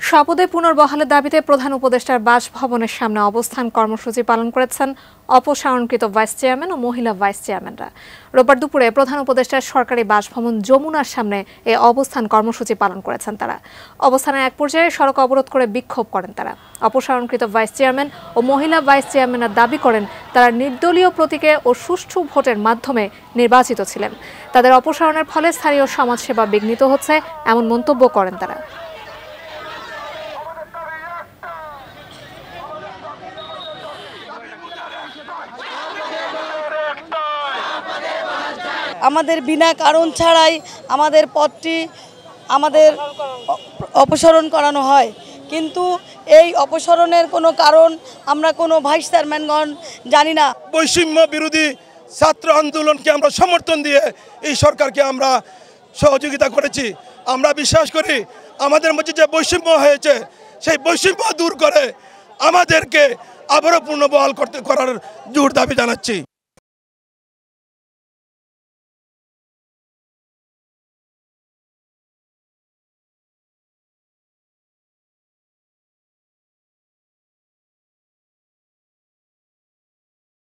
শপথে পুনর্বহালের দাবিতে প্রধান উপদেষ্টার বাসভবনের সামনে অবস্থান কর্মসূচি পালন করেছেন অপসারণকৃত ভাইস চেয়ারম্যান ও মহিলা ভাইস চেয়ারম্যানরা। রোববার দুপুরে প্রধান উপদেষ্টার সরকারি বাসভবন যমুনার সামনে এই অবস্থান কর্মসূচি পালন করেছেন তারা। অবস্থানের এক পর্যায়ে সড়ক অবরোধ করে বিক্ষোভ করেন তারা। অপসারণকৃত ভাইস চেয়ারম্যান ও মহিলা ভাইস চেয়ারম্যানরা দাবি করেন তারা নির্দলীয় প্রতীকে ও সুষ্ঠু ভোটের মাধ্যমে নির্বাচিত ছিলেন। তাদের অপসারণের ফলে স্থানীয় সমাজসেবা বিঘ্নিত হচ্ছে এমন মন্তব্য করেন তারা। আমাদের বিনা কারণ ছাড়াই আমাদের পদটি আমাদের অপসারণ করানো হয়, কিন্তু এই অপসারণের কোনো কারণ আমরা কোনো ভাইস চেয়ারম্যানগণ জানি না। বৈষম্য বিরোধী ছাত্র আন্দোলনকে আমরা সমর্থন দিয়ে এই সরকারকে আমরা সহযোগিতা করেছি। আমরা বিশ্বাস করি আমাদের মধ্যে যে বৈষম্য হয়েছে সেই বৈষম্য দূর করে আমাদেরকে আবারও পুনর্বহাল করার জোর দাবি জানাচ্ছি।